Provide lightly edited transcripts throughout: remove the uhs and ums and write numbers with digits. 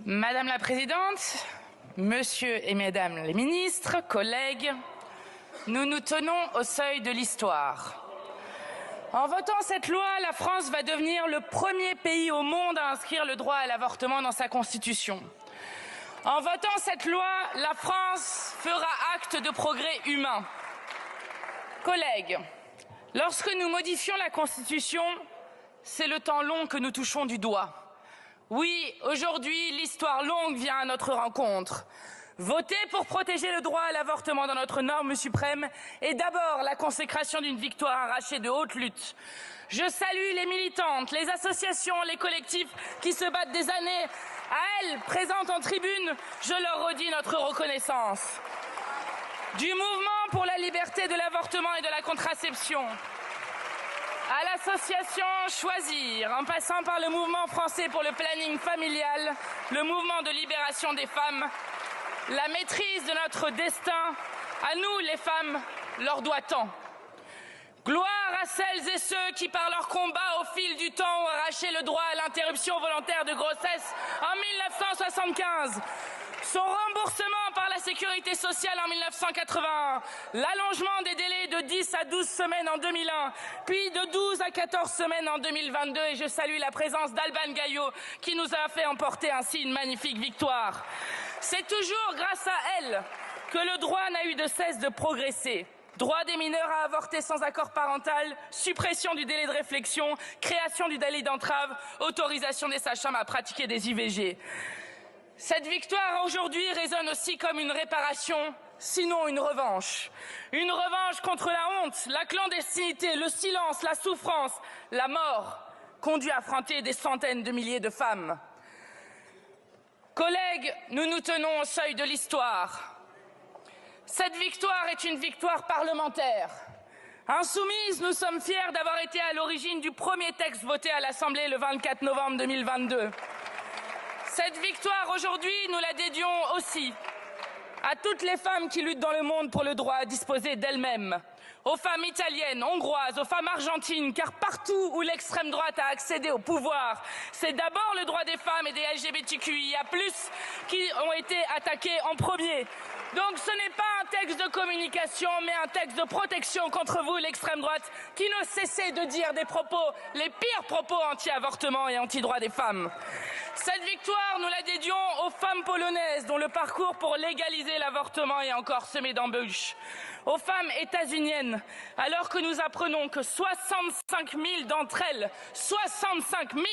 Madame la Présidente, Monsieur et Mesdames les ministres, collègues, nous nous tenons au seuil de l'histoire. En votant cette loi, la France va devenir le premier pays au monde à inscrire le droit à l'avortement dans sa Constitution. En votant cette loi, la France fera acte de progrès humain. Collègues, lorsque nous modifions la Constitution, c'est le temps long que nous touchons du doigt. Oui, aujourd'hui, l'histoire longue vient à notre rencontre. Voter pour protéger le droit à l'avortement dans notre norme suprême est d'abord la consécration d'une victoire arrachée de haute lutte. Je salue les militantes, les associations, les collectifs qui se battent des années. À elles, présentes en tribune, je leur redis notre reconnaissance. Du mouvement pour la liberté de l'avortement et de la contraception, à l'association Choisir, en passant par le mouvement français pour le planning familial, le mouvement de libération des femmes, la maîtrise de notre destin, à nous les femmes, leur doit tant. Gloire à celles et ceux qui, par leur combat au fil du temps, ont arraché le droit à l'interruption volontaire de grossesse en 1975. Son remboursement par la sécurité sociale en 1981, l'allongement des délais de 10 à 12 semaines en 2001, puis de 12 à 14 semaines en 2022. Et je salue la présence d'Alban Gaillot qui nous a fait emporter ainsi une magnifique victoire. C'est toujours grâce à elle que le droit n'a eu de cesse de progresser. Droit des mineurs à avorter sans accord parental, suppression du délai de réflexion, création du délit d'entrave, autorisation des sages-femmes à pratiquer des IVG. Cette victoire aujourd'hui résonne aussi comme une réparation, sinon une revanche. Une revanche contre la honte, la clandestinité, le silence, la souffrance, la mort, conduit à affronter des centaines de milliers de femmes. Collègues, nous nous tenons au seuil de l'histoire. Cette victoire est une victoire parlementaire. Insoumises, nous sommes fiers d'avoir été à l'origine du premier texte voté à l'Assemblée le 24 novembre 2022. Cette victoire, aujourd'hui, nous la dédions aussi à toutes les femmes qui luttent dans le monde pour le droit à disposer d'elles-mêmes, aux femmes italiennes, hongroises, aux femmes argentines, car partout où l'extrême droite a accédé au pouvoir, c'est d'abord le droit des femmes et des LGBTQIA+, qui ont été attaqués en premier. Donc ce n'est pas un texte de communication, mais un texte de protection contre vous, l'extrême droite, qui ne cessez de dire des propos, les pires propos anti-avortement et anti-droit des femmes. Cette victoire, nous la dédions aux femmes polonaises dont le parcours pour légaliser l'avortement est encore semé d'embûches. Aux femmes états-uniennes, alors que nous apprenons que 65 000 d'entre elles, 65 000,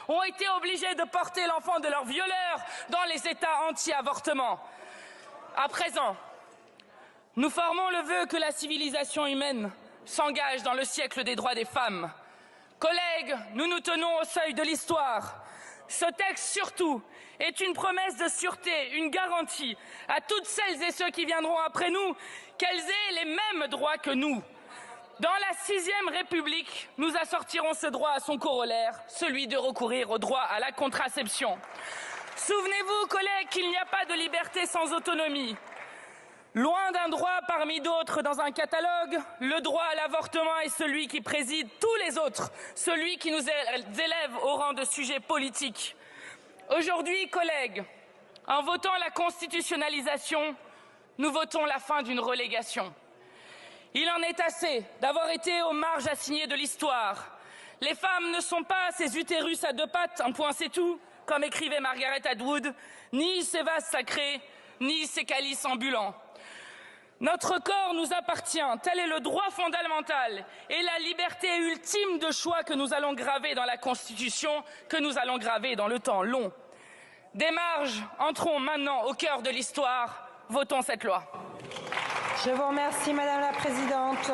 ont été obligées de porter l'enfant de leur violeur dans les États anti-avortement. À présent, nous formons le vœu que la civilisation humaine s'engage dans le siècle des droits des femmes. Collègues, nous nous tenons au seuil de l'histoire. Ce texte, surtout, est une promesse de sûreté, une garantie à toutes celles et ceux qui viendront après nous, qu'elles aient les mêmes droits que nous. Dans la 6e République, nous assortirons ce droit à son corollaire, celui de recourir au droit à la contraception. Souvenez-vous, collègues, qu'il n'y a pas de liberté sans autonomie. Loin d'un droit parmi d'autres dans un catalogue, le droit à l'avortement est celui qui préside tous les autres, celui qui nous élève au rang de sujet politique. Aujourd'hui, collègues, en votant la constitutionnalisation, nous votons la fin d'une relégation. Il en est assez d'avoir été aux marges assignées de l'histoire. Les femmes ne sont pas ces utérus à deux pattes, un point c'est tout, comme écrivait Margaret Atwood, ni ces vases sacrés, ni ces calices ambulants. Notre corps nous appartient, tel est le droit fondamental et la liberté ultime de choix que nous allons graver dans la Constitution, que nous allons graver dans le temps long. Des marges, entrons maintenant au cœur de l'histoire, votons cette loi. Je vous remercie, Madame la Présidente.